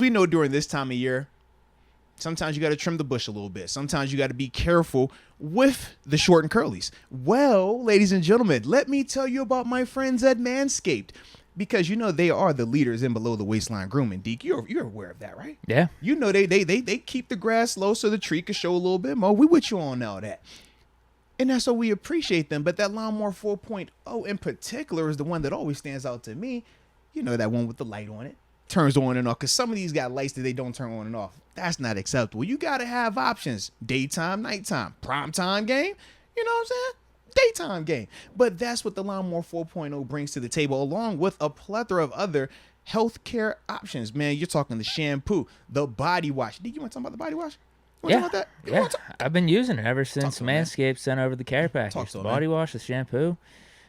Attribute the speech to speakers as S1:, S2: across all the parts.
S1: we know during this time of year, sometimes you got to trim the bush a little bit. Sometimes you got to be careful with the short and curlies. Well, ladies and gentlemen, let me tell you about my friends at Manscaped. Because you know they are the leaders in below the waistline grooming. Deke, you're aware of that, right?
S2: Yeah.
S1: You know they keep the grass low so the tree can show a little bit more. We with you on all that. And that's what we appreciate them. But that Lawnmower 4.0 in particular is the one that always stands out to me. You know, that one with the light on it. Turns on and off. Because some of these got lights that they don't turn on and off. That's not acceptable. You got to have options. Daytime, nighttime, primetime game. You know what I'm saying? Daytime game. But that's what the Lawnmower 4.0 brings to the table, along with a plethora of other healthcare options. Man, you're talking the shampoo, the body wash. Did you want to talk about the body wash? You want to talk about that?
S2: Yeah. I've been using it ever since Manscaped sent over the care package. The body wash, the shampoo.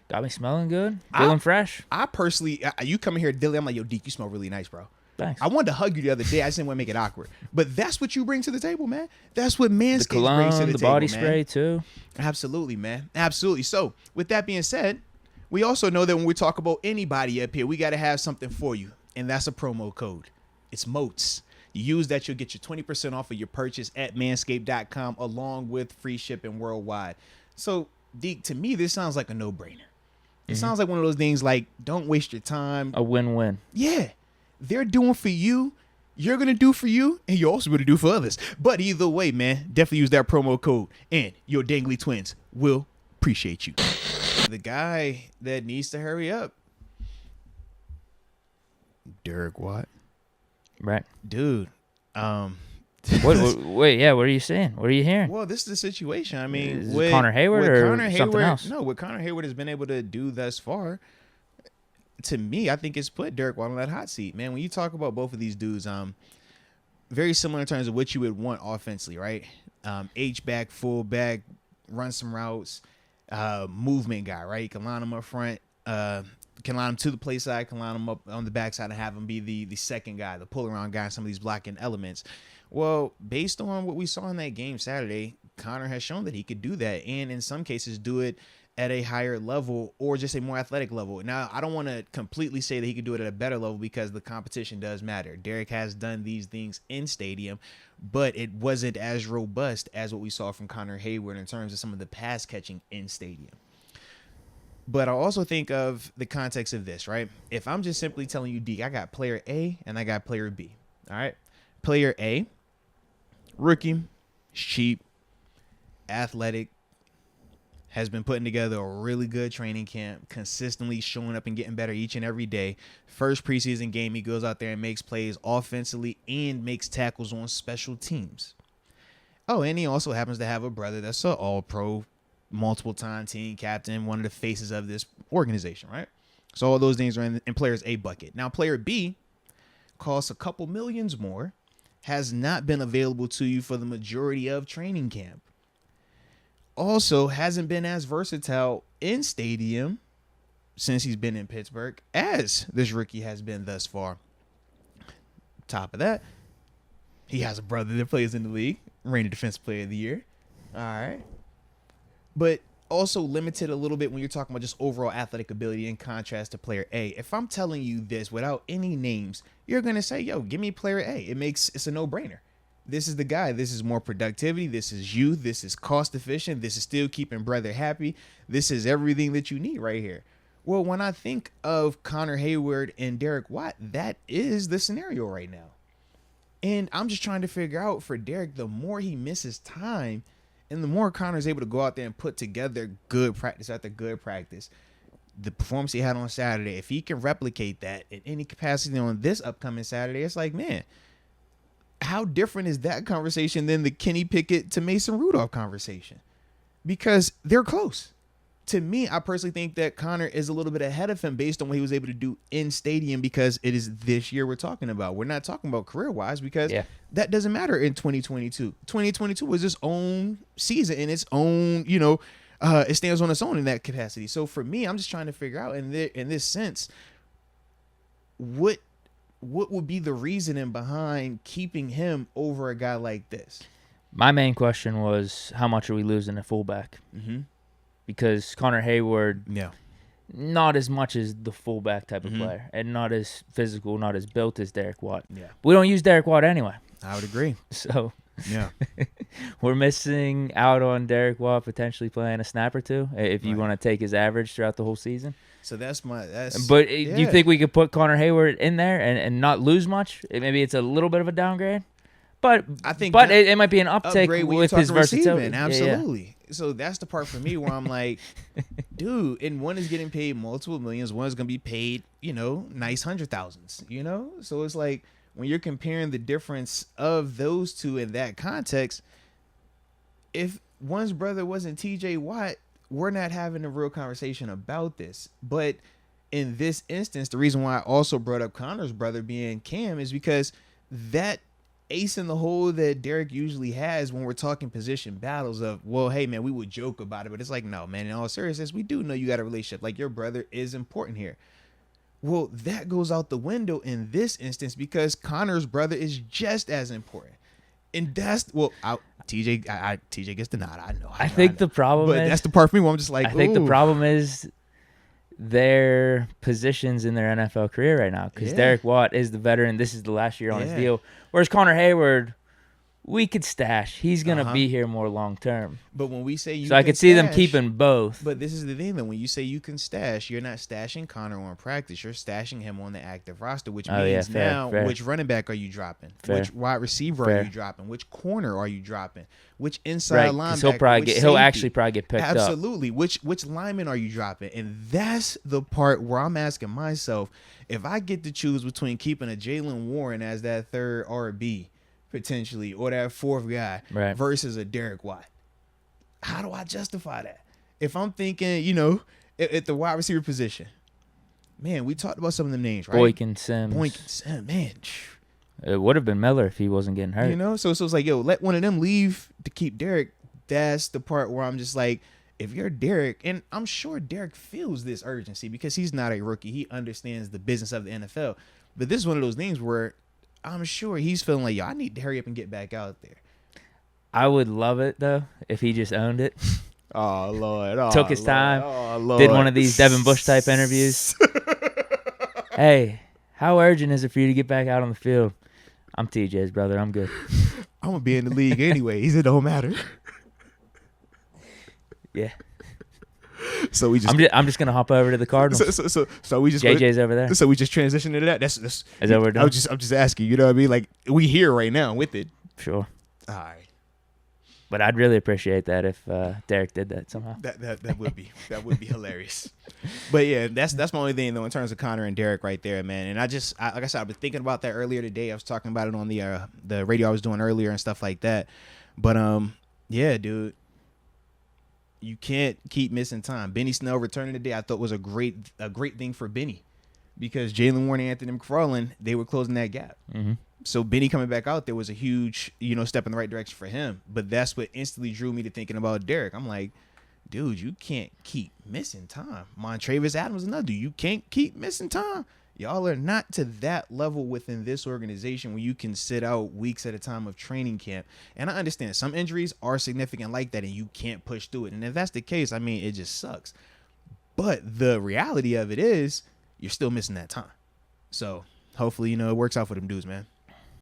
S2: Got me smelling good, feeling fresh.
S1: I personally, you come in here daily, I'm like, yo, Deke, you smell really nice, bro.
S2: Thanks.
S1: I wanted to hug you the other day. I just didn't want to make it awkward. But that's what you bring to the table, man. That's what Manscaped brings to the table,
S2: the body spray, too.
S1: Absolutely, man. Absolutely. So, with that being said, we also know that when we talk about anybody up here, we got to have something for you. And that's a promo code. It's MOATS. You use that, you'll get your 20% off of your purchase at manscaped.com, along with free shipping worldwide. So, Deke, to me, this sounds like a no-brainer. It sounds like one of those things like, don't waste your time.
S2: A win-win.
S1: Yeah. They're doing for you. You're going to do for you. And you're also going to do for others. But either way, man, definitely use that promo code. And your dangly twins will appreciate you. The guy that needs to hurry up. Derek Watt.
S2: Right.
S1: Dude.
S2: What are you saying? What are you hearing?
S1: Well, this is the situation. I mean,
S2: is it Connor Heyward or something else?
S1: No, what Connor Heyward has been able to do thus far, to me, I think it's put Derek Watt on that hot seat. Man, when you talk about both of these dudes, very similar in terms of what you would want offensively, right? H-back, full-back, run some routes, movement guy, right? You can line him up front, can line him to the play side, can line him up on the backside and have him be the second guy, the pull-around guy, some of these blocking elements. Well, based on what we saw in that game Saturday, Connor has shown that he could do that, and in some cases do it at a higher level or just a more athletic level. Now, I don't want to completely say that he could do it at a better level because the competition does matter. Derek has done these things in stadium, but it wasn't as robust as what we saw from Connor Heyward in terms of some of the pass catching in stadium. But I also think of the context of this, right? If I'm just simply telling you, Deke, I got player A and I got player B, all right? Player A, rookie, cheap, athletic, has been putting together a really good training camp, consistently showing up and getting better each and every day. First preseason game, he goes out there and makes plays offensively and makes tackles on special teams. Oh, and he also happens to have a brother that's an all-pro, multiple-time team captain, one of the faces of this organization, right? So all those things are in player's A bucket. Now, player B costs a couple millions more, has not been available to you for the majority of training camp. Also hasn't been as versatile in stadium since he's been in Pittsburgh as this rookie has been thus far. Top of that, he has a brother that plays in the league, reigning defensive player of the year. All right. But also limited a little bit when you're talking about just overall athletic ability in contrast to player A. If I'm telling you this without any names, you're going to say, yo, give me player A. It's a no-brainer. This is the guy. This is more productivity. This is youth. This is cost efficient. This is still keeping brother happy. This is everything that you need right here. Well, when I think of Connor Heyward and Derek Watt, that is the scenario right now. And I'm just trying to figure out for Derek, the more he misses time and the more Connor's able to go out there and put together good practice after good practice, the performance he had on Saturday, if he can replicate that in any capacity on this upcoming Saturday, it's like, man, how different is that conversation than the Kenny Pickett to Mason Rudolph conversation? Because they're close. To me, I personally think that Connor is a little bit ahead of him based on what he was able to do in stadium because it is this year we're talking about. We're not talking about career-wise because that doesn't matter in 2022. 2022 was its own season in its own, it stands on its own in that capacity. So for me, I'm just trying to figure out in this sense, what would be the reasoning behind keeping him over a guy like this?
S2: My main question was, how much are we losing at fullback?
S1: Mm-hmm.
S2: Because Connor Heyward, not as much as the fullback type of player, and not as physical, not as built as Derek Watt.
S1: Yeah.
S2: We don't use Derek Watt anyway.
S1: I would agree.
S2: So
S1: yeah,
S2: we're missing out on Derek Watt potentially playing a snap or two if you want to take his average throughout the whole season.
S1: So that's.
S2: But do you think we could put Connor Heyward in there and not lose much? Maybe it's a little bit of a downgrade, but
S1: I think.
S2: But it might be an uptick with his versatility.
S1: Absolutely. Yeah. So that's the part for me where I'm like, dude, and one is getting paid multiple millions, one is gonna be paid, nice $100,000. So it's like when you're comparing the difference of those two in that context, if one's brother wasn't TJ Watt, we're not having a real conversation about this. But in this instance, the reason why I also brought up Connor's brother being Cam is because that ace in the hole that Derek usually has when we're talking position battles of, well, hey, man, we would joke about it, but it's like, no, man, in all seriousness, we do know you got a relationship. Like, your brother is important here. Well, that goes out the window in this instance because Connor's brother is just as important. And that's, TJ gets the nod. I know.
S2: I think the problem
S1: is, that's the part for me where I'm just like,
S2: I think the problem is their positions in their NFL career right now because Derek Watt is the veteran. This is the last year on his deal. Whereas Connor Heyward, we could stash. He's going to be here more long term.
S1: But when we say
S2: I could see them keeping both.
S1: But this is the thing, though. When you say you can stash, you're not stashing Connor on practice. You're stashing him on the active roster, which means which running back are you dropping? Which wide receiver are you dropping? Which corner are you dropping? Which inside linebacker?
S2: He'll actually probably get picked up.
S1: Absolutely. Which lineman are you dropping? And that's the part where I'm asking myself, if I get to choose between keeping a Jalen Warren as that third RB, potentially, or that fourth guy versus a Derek Watt, how do I justify that? If I'm thinking, at the wide receiver position, man, we talked about some of the names, right?
S2: Boykin and Sims,
S1: man.
S2: It would have been Miller if he wasn't getting hurt.
S1: So it's like, let one of them leave to keep Derek. That's the part where I'm just like, if you're Derek, and I'm sure Derek feels this urgency because he's not a rookie. He understands the business of the NFL. But this is one of those things where I'm sure he's feeling like, I need to hurry up and get back out there.
S2: I would love it, though, if he just owned it.
S1: Oh, Lord.
S2: Took his time. Did one of these Devin Bush type interviews. Hey, how urgent is it for you to get back out on the field? I'm TJ's brother. I'm good.
S1: I'm going to be in the league anyways. It don't matter.
S2: Yeah.
S1: So we just.
S2: I'm just gonna hop over to the Cardinals.
S1: So we just.
S2: JJ's over there.
S1: So we just transition into that. That's
S2: is that what we're doing?
S1: I'm just asking. You know what I mean? Like, we here right now with it.
S2: Sure.
S1: All right.
S2: But I'd really appreciate that if Derek did that somehow.
S1: That would be hilarious. But yeah, that's my only thing though in terms of Connor and Derek right there, man. And like I said, I've been thinking about that earlier today. I was talking about it on the radio I was doing earlier and stuff like that. But yeah, dude. You can't keep missing time. Benny Snell returning today, I thought was a great thing for Benny, because Jalen Warren and Anthony McFarland, they were closing that gap.
S2: Mm-hmm.
S1: So Benny coming back out there was a huge, step in the right direction for him. But that's what instantly drew me to thinking about Derek. I'm like, dude, you can't keep missing time. Montravius Adams, another dude. You can't keep missing time. Y'all are not to that level within this organization where you can sit out weeks at a time of training camp. And I understand some injuries are significant like that and you can't push through it. And if that's the case, I mean, it just sucks. But the reality of it is you're still missing that time. So hopefully, it works out for them dudes, man.